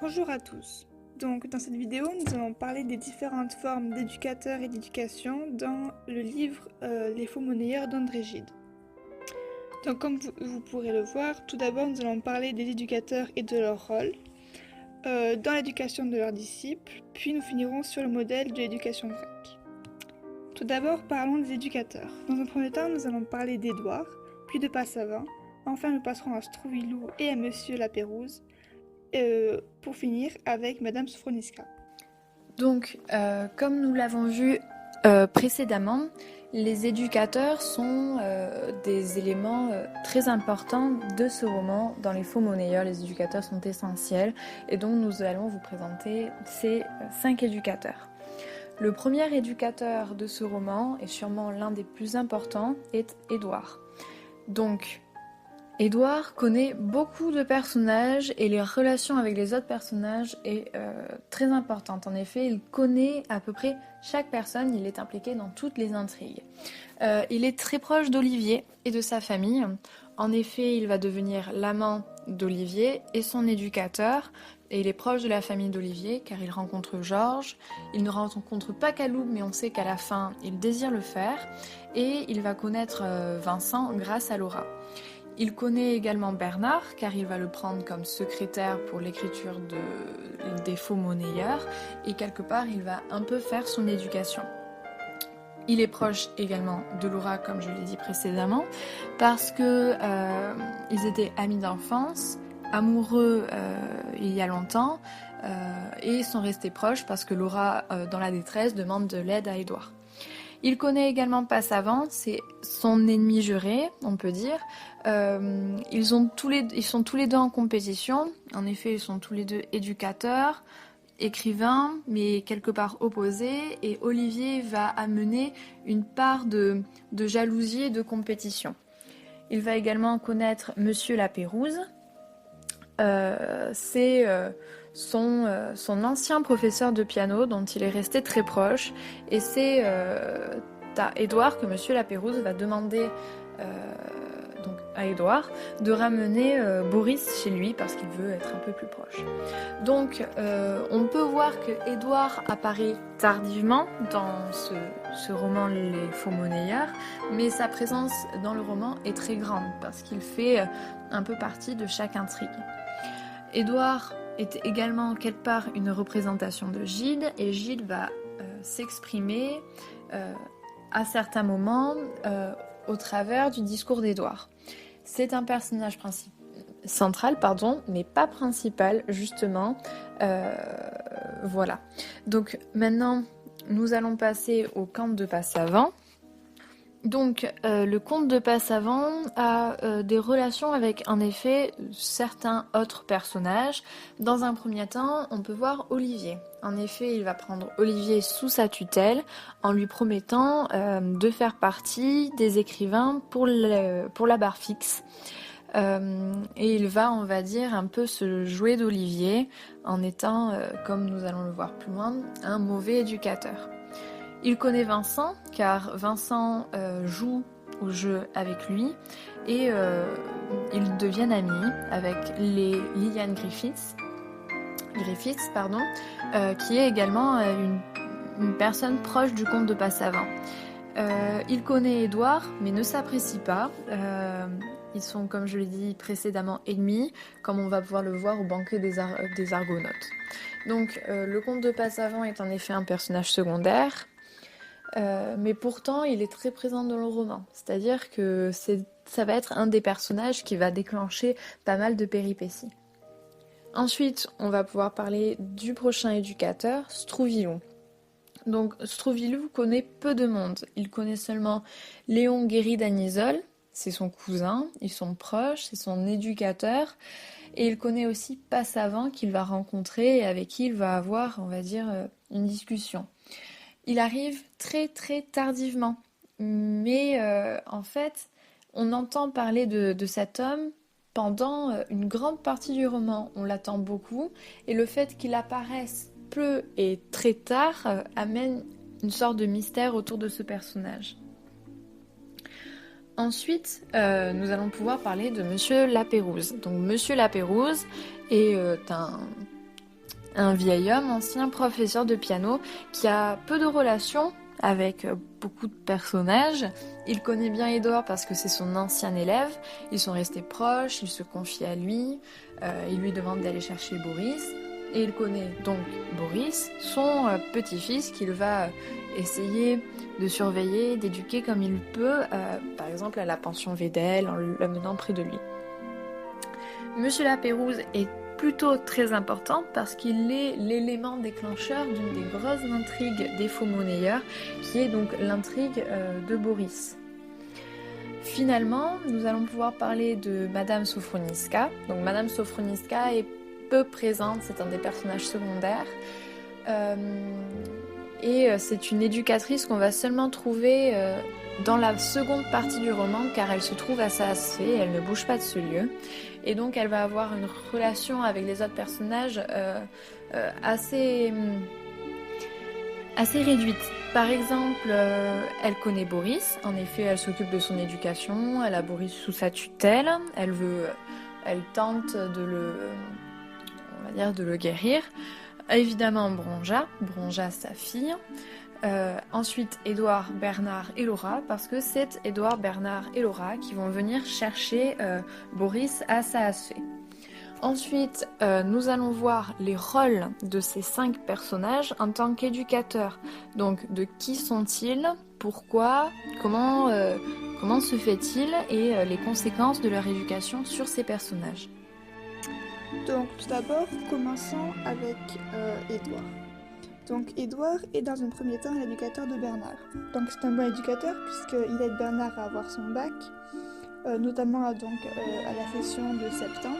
Bonjour à tous. Donc, dans cette vidéo, nous allons parler des différentes formes d'éducateurs et d'éducation dans le livre Les faux monnayeurs d'André Gide. Donc, comme vous pourrez le voir, tout d'abord, nous allons parler des éducateurs et de leur rôle dans l'éducation de leurs disciples, puis nous finirons sur le modèle de l'éducation grecque. Tout d'abord, parlons des éducateurs. Dans un premier temps, nous allons parler d'Édouard, puis de Passavant. Enfin, nous passerons à Strouvilou et à Monsieur Lapérouse, pour finir avec Madame Sofroniska. Donc, comme nous l'avons vu précédemment, les éducateurs sont des éléments très importants de ce roman. Dans Les Faux Monnayeurs, les éducateurs sont essentiels et donc nous allons vous présenter ces 5 éducateurs. Le premier éducateur de ce roman, et sûrement l'un des plus importants, est Édouard. Donc, Édouard connaît beaucoup de personnages et les relations avec les autres personnages est très importante. En effet, il connaît à peu près chaque personne, il est impliqué dans toutes les intrigues. Il est très proche d'Olivier et de sa famille. En effet, il va devenir l'amant d'Olivier et son éducateur. Et il est proche de la famille d'Olivier car il rencontre Georges. Il ne rencontre pas Kaloub, mais on sait qu'à la fin, il désire le faire. Et il va connaître Vincent grâce à Laura. Il connaît également Bernard, car il va le prendre comme secrétaire pour l'écriture des faux monnayeurs, et quelque part, il va un peu faire son éducation. Il est proche également de Laura, comme je l'ai dit précédemment, parce que ils étaient amis d'enfance, amoureux il y a longtemps, et sont restés proches parce que Laura, dans la détresse, demande de l'aide à Édouard. Il connaît également Passavant, c'est son ennemi juré, on peut dire. Ils sont tous les deux en compétition. En effet, ils sont tous les deux éducateurs, écrivains, mais quelque part opposés. Et Olivier va amener une part de jalousie et de compétition. Il va également connaître Monsieur Lapérouse. C'est son ancien professeur de piano dont il est resté très proche, et c'est à Édouard que Monsieur Lapérouse va demander donc à Édouard de ramener Boris chez lui parce qu'il veut être un peu plus proche. Donc on peut voir que Édouard apparaît tardivement dans ce roman Les Faux Monnayeurs, mais sa présence dans le roman est très grande parce qu'il fait un peu partie de chaque intrigue. Édouard est également quelque part une représentation de Gide, et Gide va s'exprimer à certains moments au travers du discours d'Édouard. C'est un personnage central, mais pas principal, justement. Voilà. Donc maintenant, nous allons passer au conte de Passavant. Donc, le comte de Passavant a des relations avec, en effet, certains autres personnages. Dans un premier temps, on peut voir Olivier. En effet, il va prendre Olivier sous sa tutelle en lui promettant de faire partie des écrivains pour la barre fixe. Et il va, on va dire, un peu se jouer d'Olivier en étant, comme nous allons le voir plus loin, un mauvais éducateur. Il connaît Vincent, car Vincent joue au jeu avec lui, et ils deviennent amis avec Liliane Griffiths, qui est également une personne proche du comte de Passavant. Il connaît Édouard, mais ne s'apprécie pas. Ils sont, comme je l'ai dit précédemment, ennemis, comme on va pouvoir le voir au banquet des Argonautes. Donc, le comte de Passavant est en effet un personnage secondaire. Mais pourtant il est très présent dans le roman, c'est-à-dire que ça va être un des personnages qui va déclencher pas mal de péripéties. Ensuite, on va pouvoir parler du prochain éducateur, Strouvilou. Donc Strouvilou connaît peu de monde, il connaît seulement Léon Guéry d'Agnisole, c'est son cousin, ils sont proches, c'est son éducateur, et il connaît aussi Passavant qu'il va rencontrer et avec qui il va avoir, on va dire, une discussion. Il arrive très très tardivement, mais en fait, on entend parler de cet homme pendant une grande partie du roman. On l'attend beaucoup, et le fait qu'il apparaisse peu et très tard amène une sorte de mystère autour de ce personnage. Ensuite, nous allons pouvoir parler de Monsieur Lapérouse. Donc Monsieur Lapérouse est un un vieil homme, ancien professeur de piano, qui a peu de relations avec beaucoup de personnages. Il connaît bien Édouard parce que c'est son ancien élève, ils sont restés proches, il se confie à lui, il lui demande d'aller chercher Boris, et il connaît donc Boris, son petit-fils qu'il va essayer de surveiller, d'éduquer comme il peut, par exemple à la pension Védel, en l'amenant près de lui. Monsieur Lapérouse est plutôt très important parce qu'il est l'élément déclencheur d'une des grosses intrigues des faux monnayeurs, qui est donc l'intrigue de Boris. Finalement, nous allons pouvoir parler de Madame Sofroniska. Donc Madame Sofroniska est peu présente, c'est un des personnages secondaires. Et c'est une éducatrice qu'on va seulement trouver dans la seconde partie du roman, car elle se trouve à Saas-Fee, elle ne bouge pas de ce lieu. Et donc elle va avoir une relation avec les autres personnages assez réduite. Par exemple, elle connaît Boris, en effet elle s'occupe de son éducation, elle a Boris sous sa tutelle, elle tente de le guérir. Évidemment Bronja sa fille. Ensuite Édouard, Bernard et Laura, parce que c'est Édouard, Bernard et Laura qui vont venir chercher Boris à Saas-Fee. Ensuite, nous allons voir les rôles de ces 5 personnages en tant qu'éducateurs. Donc, de qui sont-ils, pourquoi, comment se fait-il et les conséquences de leur éducation sur ces personnages. Donc tout d'abord, commençons avec Édouard. Donc Édouard est dans un premier temps l'éducateur de Bernard. Donc c'est un bon éducateur puisqu'il aide Bernard à avoir son bac, notamment à la session de septembre.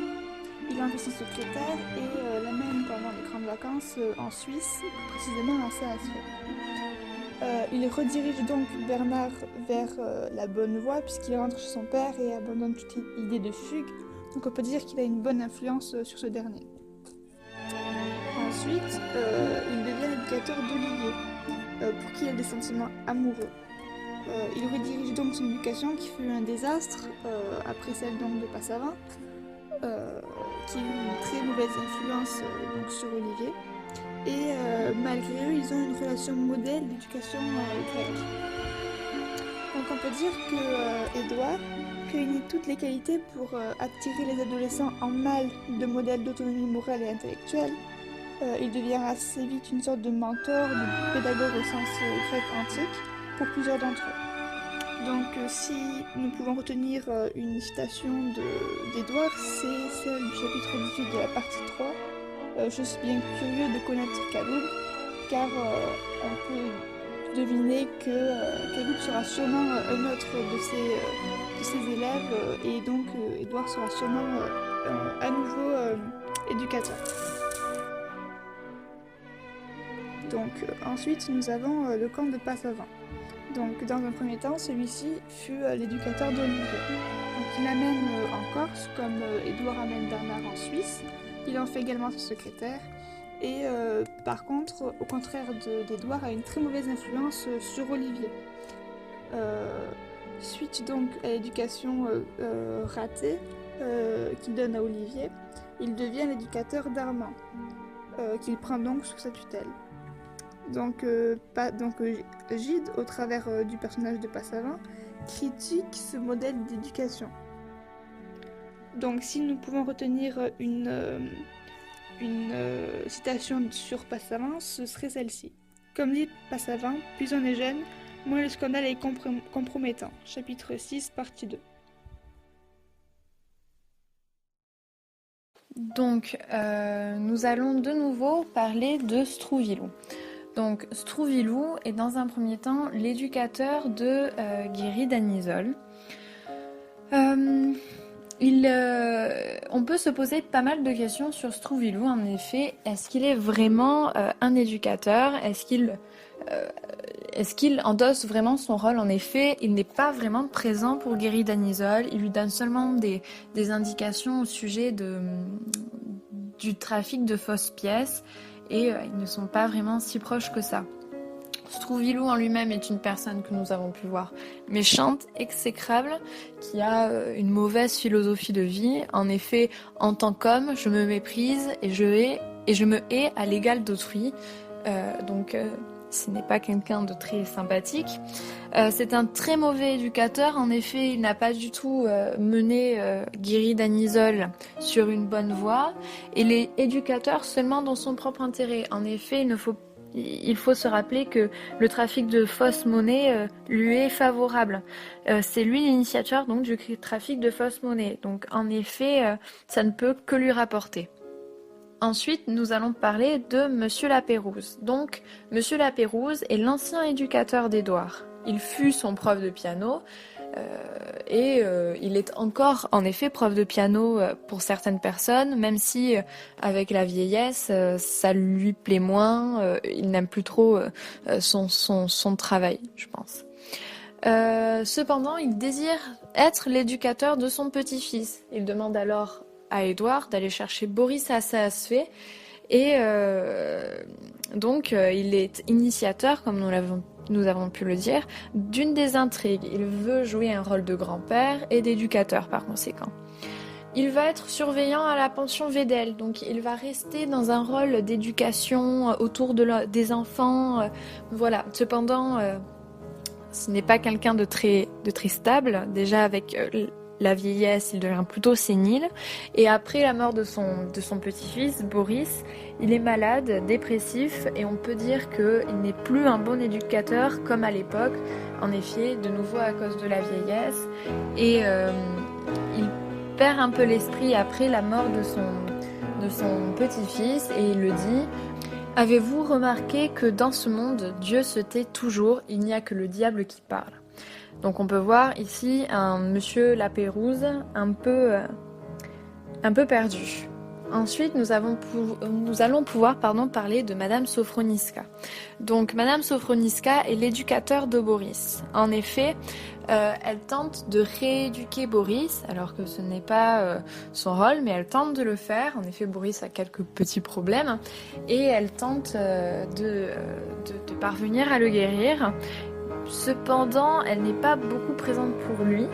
Il en fait son secrétaire et l'amène pendant les grandes vacances en Suisse, précisément à Saas-Fee. Il redirige donc Bernard vers la bonne voie puisqu'il rentre chez son père et abandonne toute idée de fugue. Donc on peut dire qu'il a une bonne influence sur ce dernier. Ensuite, il devient l'éducateur d'Olivier, pour qui il a des sentiments amoureux. Il redirige donc son éducation qui fut un désastre, après celle donc de Passavant, qui a eu une très mauvaise influence donc sur Olivier. Et malgré eux, ils ont une relation modèle d'éducation grecque. Donc on peut dire que Édouard réunit toutes les qualités pour attirer les adolescents en mal de modèles d'autonomie morale et intellectuelle. Il devient assez vite une sorte de mentor, de pédagogue au sens grec antique, pour plusieurs d'entre eux. Donc si nous pouvons retenir une citation d'Édouard, c'est celle du chapitre 18 de la partie 3. Je suis bien curieux de connaître Kaloub, car on peut deviner que Kaloub sera sûrement un autre de ses élèves, et donc Édouard sera sûrement à nouveau éducateur. Donc ensuite nous avons le camp de Passavant. Donc dans un premier temps, celui-ci fut l'éducateur d'Olivier. Donc il l'amène en Corse, comme Édouard amène Bernard en Suisse. Il en fait également son secrétaire. Et par contre, au contraire d'Édouard, a une très mauvaise influence sur Olivier. Suite donc à l'éducation ratée qu'il donne à Olivier, il devient l'éducateur d'Armand, qu'il prend donc sous sa tutelle. Donc Gide, au travers du personnage de Passavant, critique ce modèle d'éducation. Donc si nous pouvons retenir une citation sur Passavant, ce serait celle-ci. Comme dit Passavant, plus on est jeune, moins le scandale est compromettant. Chapitre 6, partie 2. Donc, nous allons de nouveau parler de Strouvilou. Donc, Strouvilou est dans un premier temps l'éducateur de Guéry d'Anisole. On peut se poser pas mal de questions sur Strouvilou, en effet. Est-ce qu'il est vraiment un éducateur ? Est-ce qu'il endosse vraiment son rôle ? En effet, il n'est pas vraiment présent pour Guéry d'Anisole. Il lui donne seulement des indications au sujet du trafic de fausses pièces. Et ils ne sont pas vraiment si proches que ça. Strouvilou en lui-même est une personne que nous avons pu voir méchante, exécrable, qui a une mauvaise philosophie de vie. En effet, en tant qu'homme, je me méprise et je hais et je me hais à l'égal d'autrui. Donc ce n'est pas quelqu'un de très sympathique. C'est un très mauvais éducateur. En effet, il n'a pas du tout mené Guiry d'Anisole sur une bonne voie. Il est éducateur seulement dans son propre intérêt. En effet, il faut se rappeler que le trafic de fausses monnaies lui est favorable. C'est lui l'initiateur donc du trafic de fausses monnaies. Donc en effet, ça ne peut que lui rapporter. Ensuite, nous allons parler de Monsieur Lapérouse. Donc, Monsieur Lapérouse est l'ancien éducateur d'Édouard. Il fut son prof de piano et il est encore en effet prof de piano pour certaines personnes, même si avec la vieillesse, ça lui plaît moins, il n'aime plus trop son travail, je pense. Cependant, il désire être l'éducateur de son petit-fils. Il demande alors à Édouard d'aller chercher Boris à Saasfé et donc il est initiateur, comme nous avons pu le dire, d'une des intrigues. Il veut jouer un rôle de grand-père et d'éducateur par conséquent. Il va être surveillant à la pension Védel, donc il va rester dans un rôle d'éducation autour des enfants. Voilà. Cependant, ce n'est pas quelqu'un de très stable. Déjà avec la vieillesse, il devient plutôt sénile. Et après la mort de son petit-fils, Boris, il est malade, dépressif, et on peut dire qu'il n'est plus un bon éducateur comme à l'époque. En effet, de nouveau à cause de la vieillesse. Et il perd un peu l'esprit après la mort de son petit-fils, et il le dit. Avez-vous remarqué que dans ce monde, Dieu se tait toujours, il n'y a que le diable qui parle. Donc on peut voir ici un monsieur Lapérouse un peu perdu. Ensuite, nous allons pouvoir parler de Madame Sophroniska. Donc Madame Sophroniska est l'éducateur de Boris. En effet, elle tente de rééduquer Boris, alors que ce n'est pas son rôle, mais elle tente de le faire. En effet, Boris a quelques petits problèmes et elle tente de parvenir à le guérir. Cependant, elle n'est pas beaucoup présente pour lui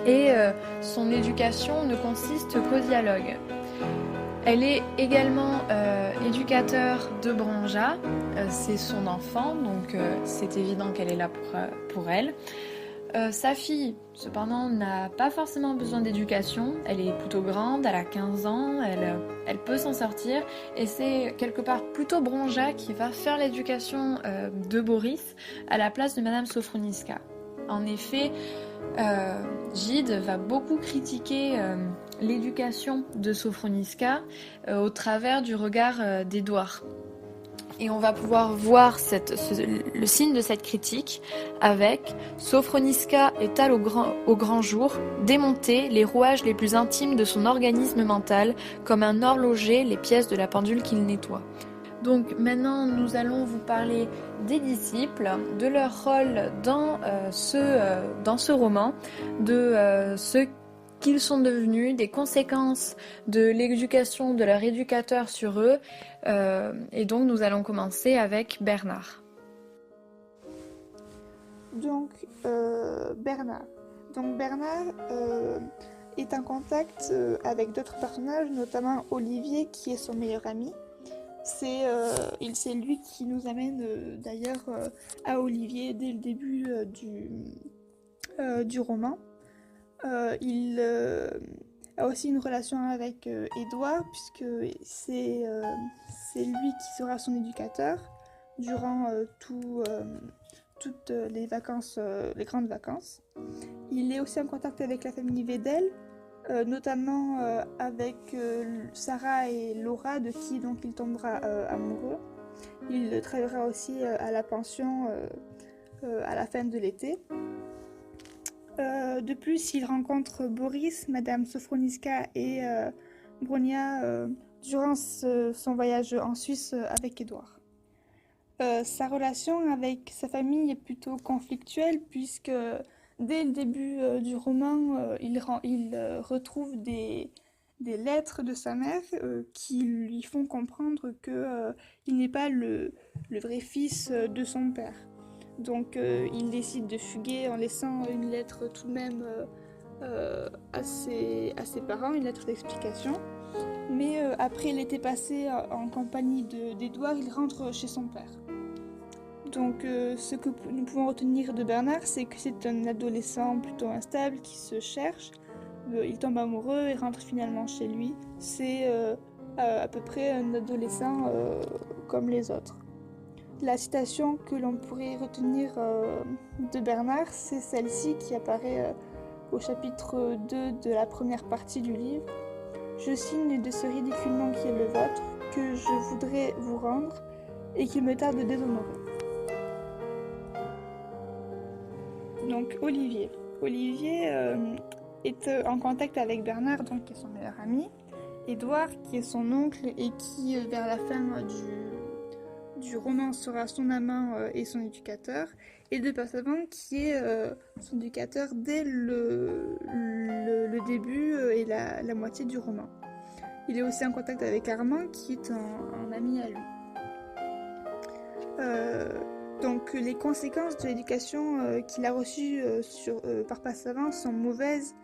et son éducation ne consiste qu'au dialogue. Elle est également éducateur de Branja, c'est son enfant, donc c'est évident qu'elle est là pour elle. Sa fille, cependant, n'a pas forcément besoin d'éducation, elle est plutôt grande, elle a 15 ans, elle peut s'en sortir, et c'est quelque part plutôt Branja qui va faire l'éducation de Boris à la place de Madame Sophroniska. En effet, Gide va beaucoup critiquer l'éducation de Sophroniska au travers du regard d'Édouard. Et on va pouvoir voir le signe de cette critique avec Sophroniska étale au grand jour, démonter les rouages les plus intimes de son organisme mental, comme un horloger les pièces de la pendule qu'il nettoie. Donc maintenant, nous allons vous parler des disciples, de leur rôle dans ce roman, de ce qu'ils sont devenus, des conséquences de l'éducation de leur éducateur sur eux. Et donc nous allons commencer avec Bernard. Donc Bernard est en contact avec d'autres personnages, notamment Olivier qui est son meilleur ami. C'est lui qui nous amène d'ailleurs à Olivier dès le début du roman. Il a aussi une relation avec Édouard, puisque c'est lui qui sera son éducateur durant toutes les vacances, les grandes vacances. Il est aussi en contact avec la famille Védel, notamment avec Sarah et Laura, de qui donc il tombera amoureux. Il travaillera aussi à la pension à la fin de l'été. De plus, il rencontre Boris, Madame Sophroniska et Bronia durant son voyage en Suisse avec Édouard. Sa relation avec sa famille est plutôt conflictuelle, puisque dès le début du roman, il retrouve des lettres de sa mère qui lui font comprendre qu'il n'est pas le vrai fils de son père. Donc il décide de fuguer en laissant une lettre tout de même à ses parents, une lettre d'explication. mais après l'été passé en compagnie d'Édouard, il rentre chez son père. Donc ce que nous pouvons retenir de Bernard, c'est que c'est un adolescent plutôt instable qui se cherche. Il tombe amoureux et rentre finalement chez lui. C'est à peu près un adolescent comme les autres. La citation que l'on pourrait retenir de Bernard, c'est celle-ci qui apparaît au chapitre 2 de la première partie du livre. Je signe de ce ridicule nom qui est le vôtre, que je voudrais vous rendre et qu'il me tarde de déshonorer. Donc Olivier. Olivier est en contact avec Bernard, donc qui est son meilleur ami. Édouard, qui est son oncle et qui, vers la fin du roman, sera son amant et son éducateur. Et de Passavant, qui est son éducateur dès le début et la moitié du roman. Il est aussi en contact avec Armand, qui est un ami à lui. Donc les conséquences de l'éducation qu'il a reçue par Passavant sont mauvaises.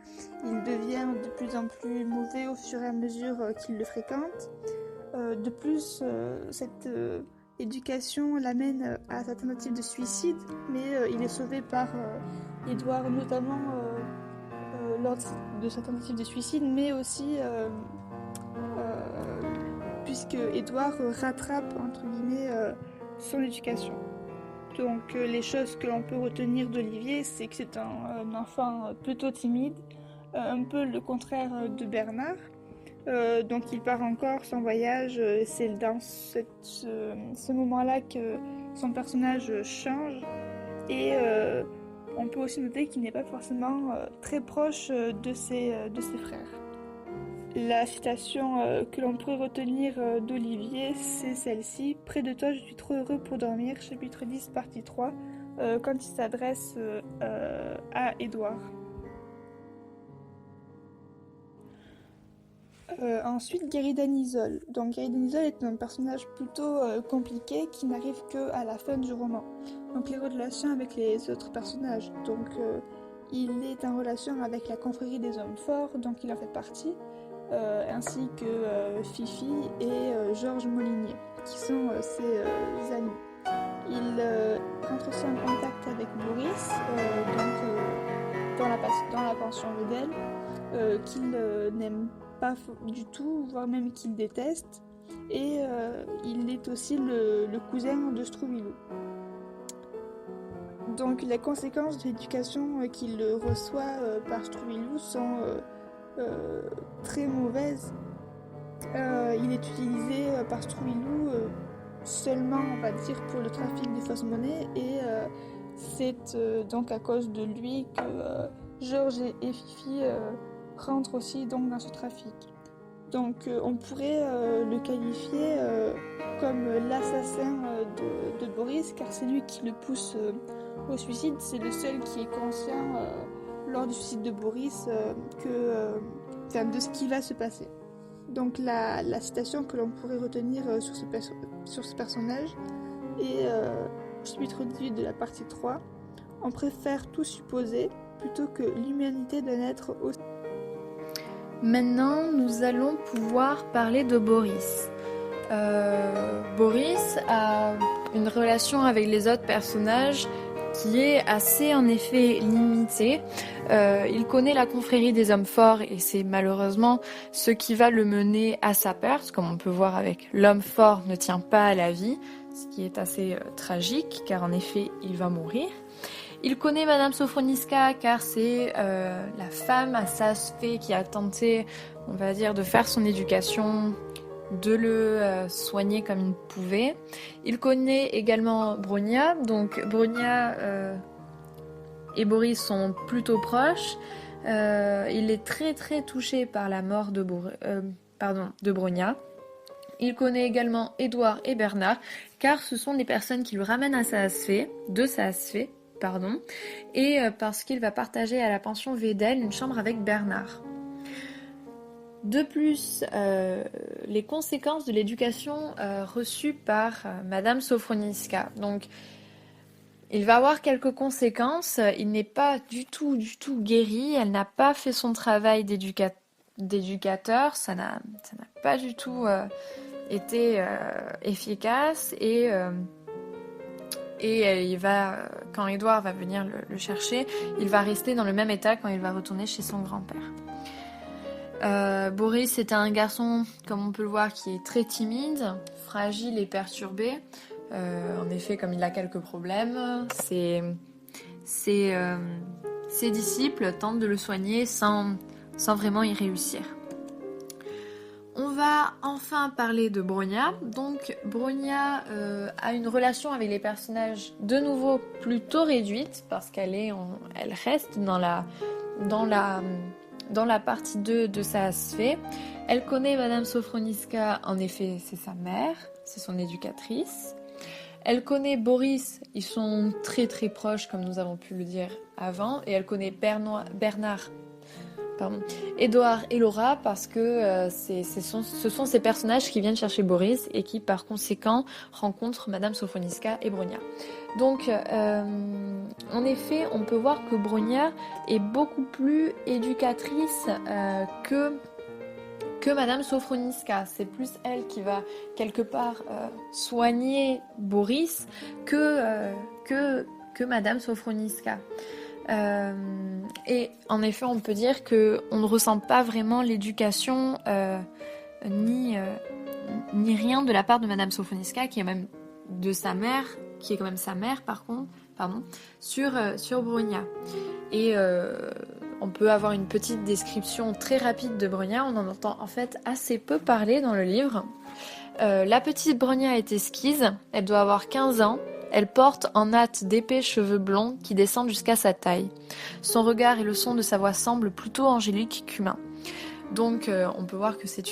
Il devient de plus en plus mauvais au fur et à mesure qu'il le fréquente. De plus, cette éducation l'amène à sa tentative de suicide, mais il est sauvé par Édouard, notamment lors de sa tentative de suicide, mais aussi puisque Édouard rattrape, entre guillemets, son éducation. Donc les choses que l'on peut retenir d'Olivier, c'est que c'est un enfant plutôt timide, un peu le contraire de Bernard. Donc il part en Corse en voyage, c'est dans ce moment-là que son personnage change. Et on peut aussi noter qu'il n'est pas forcément très proche de ses frères. La citation que l'on pourrait retenir d'Olivier, c'est celle-ci. « Près de toi, je suis trop heureux pour dormir », chapitre 10, partie 3, quand il s'adresse à Édouard. Ensuite, Guéridanisol. Donc Guéridanisol est un personnage plutôt compliqué qui n'arrive qu'à la fin du roman. Donc les relations avec les autres personnages. Donc il est en relation avec la confrérie des hommes forts, donc il en fait partie. Ainsi que Fifi et Georges Molinier, qui sont ses amis. Il rentre aussi en contact avec Boris, dans la pension Vedel, qu'il n'aime pas du tout, voire même qu'il déteste. Et il est aussi le cousin de Stroubilou. Donc les conséquences de l'éducation qu'il reçoit par Stroubilou sont très mauvaise. Il est utilisé par Stroubilou seulement, on va dire, pour le trafic de fausses monnaies et c'est donc à cause de lui que Georges et Fifi rentrent aussi donc dans ce trafic. Donc on pourrait le qualifier comme l'assassin de Boris, car c'est lui qui le pousse au suicide. C'est le seul qui est conscient lors du suicide de Boris de ce qui va se passer. Donc la citation que l'on pourrait retenir sur ce personnage est au chapitre 18 de la partie 3. On préfère tout supposer plutôt que l'humanité d'un être aussi. Maintenant, nous allons pouvoir parler de Boris. Boris a une relation avec les autres personnages qui est assez en effet limitée. Il connaît la confrérie des hommes forts et c'est malheureusement ce qui va le mener à sa perte, comme on peut voir avec l'homme fort ne tient pas à la vie, ce qui est assez tragique car en effet il va mourir. Il connaît Madame Sofroniska car c'est la femme à Saas-Fee qui a tenté, on va dire, de faire son éducation, de le soigner comme il pouvait. Il connaît également Bronia, donc Bronia et Boris sont plutôt proches. Il est très très touché par la mort de Bronia. Il connaît également Édouard et Bernard, car ce sont des personnes qui le ramènent à Saas-Fee, et parce qu'il va partager à la pension Vedel une chambre avec Bernard. De plus, les conséquences de l'éducation reçue par Madame Sofroniska. Donc, il va avoir quelques conséquences. Il n'est pas du tout guéri. Elle n'a pas fait son travail d'éducateur, ça n'a pas du tout été efficace et il va, quand Édouard va venir le chercher, il va rester dans le même état quand il va retourner chez son grand-père. Boris était un garçon, comme on peut le voir, qui est très timide, fragile et perturbé. En effet, comme il a quelques problèmes, ses disciples tentent de le soigner sans vraiment y réussir. On va enfin parler de Bronia. Donc Bronia a une relation avec les personnages de nouveau plutôt réduite parce elle reste dans la partie 2 de sa sphée. Elle connaît Madame Sofroniska, en effet c'est sa mère, c'est son éducatrice. Elle connaît Boris, ils sont très très proches comme nous avons pu le dire avant, et elle connaît Édouard et Laura parce que ce sont ces personnages qui viennent chercher Boris et qui par conséquent rencontrent Madame Sofroniska et Bronia. Donc en effet on peut voir que Bronia est beaucoup plus éducatrice que Madame Sofroniska. C'est plus elle qui va quelque part soigner Boris que Madame Sofroniska. Et en effet, on peut dire qu'on ne ressent pas vraiment l'éducation ni rien de la part de Madame Sofroniska, qui est même de sa mère, qui est quand même sa mère sur Bronia. Et on peut avoir une petite description très rapide de Bronia. On en entend en fait assez peu parler dans le livre. La petite Bronia est esquisse, elle doit avoir 15 ans. Elle porte en natte d'épais cheveux blonds qui descendent jusqu'à sa taille. Son regard et le son de sa voix semblent plutôt angéliques qu'humains. Donc on peut voir que c'est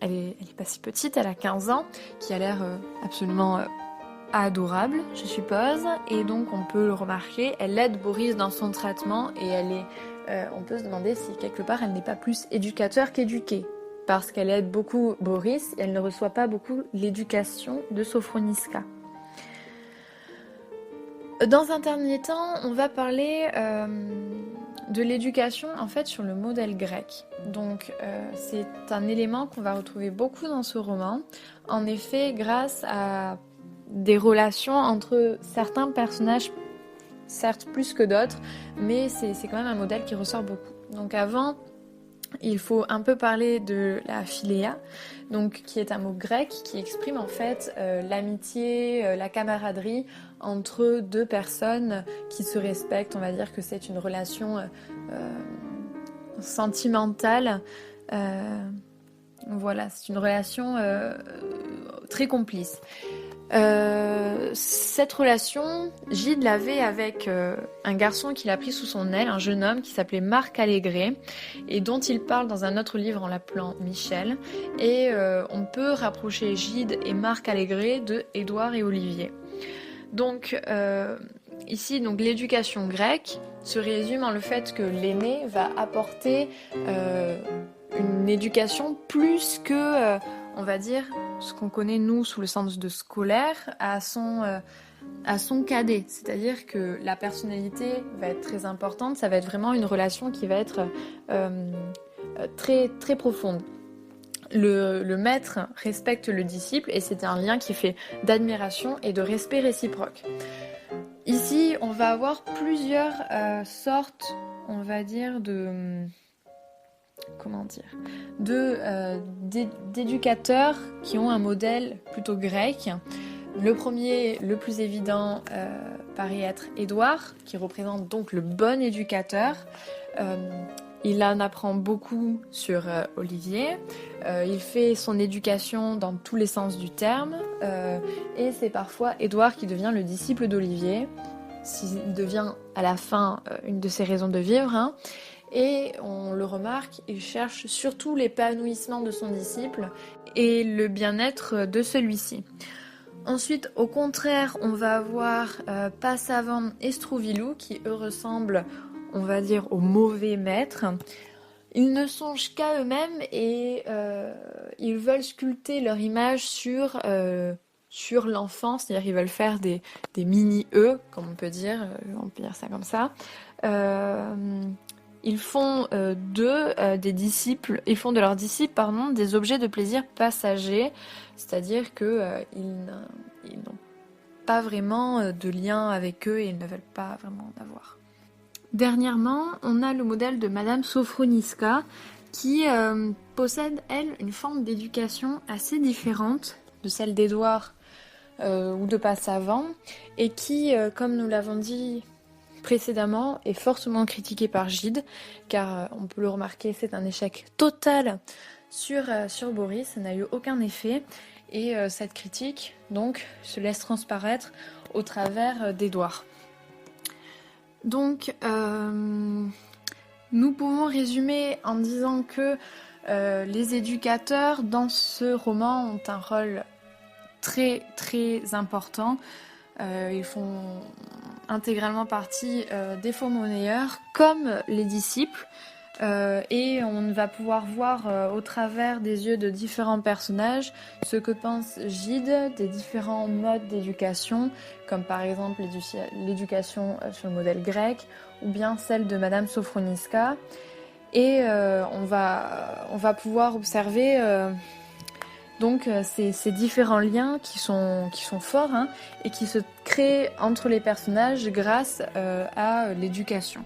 elle est pas si petite, elle a 15 ans, qui a l'air absolument adorable, je suppose. Et donc on peut le remarquer, elle aide Boris dans son traitement et on peut se demander si quelque part elle n'est pas plus éducateur qu'éduquée. Parce qu'elle aide beaucoup Boris et elle ne reçoit pas beaucoup l'éducation de Sofroniska. Dans un dernier temps, on va parler de l'éducation en fait sur le modèle grec. Donc c'est un élément qu'on va retrouver beaucoup dans ce roman. En effet, grâce à des relations entre certains personnages, certes plus que d'autres, mais c'est quand même un modèle qui ressort beaucoup. Donc avant, il faut un peu parler de la philéa, donc qui est un mot grec qui exprime en fait l'amitié, la camaraderie entre deux personnes qui se respectent. On va dire que c'est une relation sentimentale. Voilà, c'est une relation très complice. Cette relation, Gide l'avait avec un garçon qu'il a pris sous son aile, un jeune homme qui s'appelait Marc Allégret et dont il parle dans un autre livre en l'appelant Michel. Et on peut rapprocher Gide et Marc Allégret de Édouard et Olivier. Donc ici, donc, l'éducation grecque se résume en le fait que l'aîné va apporter une éducation plus que on va dire, ce qu'on connaît nous sous le sens de scolaire à son cadet. C'est-à-dire que la personnalité va être très importante, ça va être vraiment une relation qui va être très, très profonde. Le maître respecte le disciple et c'est un lien qui est fait d'admiration et de respect réciproque. Ici, on va avoir plusieurs sortes, on va dire, d'éducateurs qui ont un modèle plutôt grec. Le premier, le plus évident, paraît être Édouard, qui représente donc le bon éducateur. Il en apprend beaucoup sur Olivier. Il fait son éducation dans tous les sens du terme. Et c'est parfois Édouard qui devient le disciple d'Olivier. S'il devient à la fin une de ses raisons de vivre. Hein. Et on le remarque, il cherche surtout l'épanouissement de son disciple et le bien-être de celui-ci. Ensuite, au contraire, on va avoir Passavan et Strouvilou qui, eux, ressemblent, on va dire, aux mauvais maîtres. Ils ne songent qu'à eux-mêmes et ils veulent sculpter leur image sur l'enfant, c'est-à-dire qu'ils veulent faire des mini-eux, comme on peut dire ça comme ça. ils font ils font de leurs disciples, des objets de plaisir passagers, c'est-à-dire que ils n'ont pas vraiment de lien avec eux et ils ne veulent pas vraiment en avoir. Dernièrement, on a le modèle de Madame Sofroniska qui possède, elle, une forme d'éducation assez différente de celle d'Édouard ou de Passavant et qui, comme nous l'avons dit précédemment, est fortement critiquée par Gide, car on peut le remarquer, c'est un échec total sur Boris, ça n'a eu aucun effet, et cette critique donc se laisse transparaître au travers d'Édouard. Donc nous pouvons résumer en disant que les éducateurs dans ce roman ont un rôle très très important. Ils font intégralement partie des faux-monnayeurs comme les disciples et on va pouvoir voir au travers des yeux de différents personnages ce que pense Gide des différents modes d'éducation comme par exemple l'éducation sur le modèle grec ou bien celle de Madame Sofroniska et on va pouvoir observer donc ces différents liens qui sont forts et qui se créent entre les personnages grâce à l'éducation.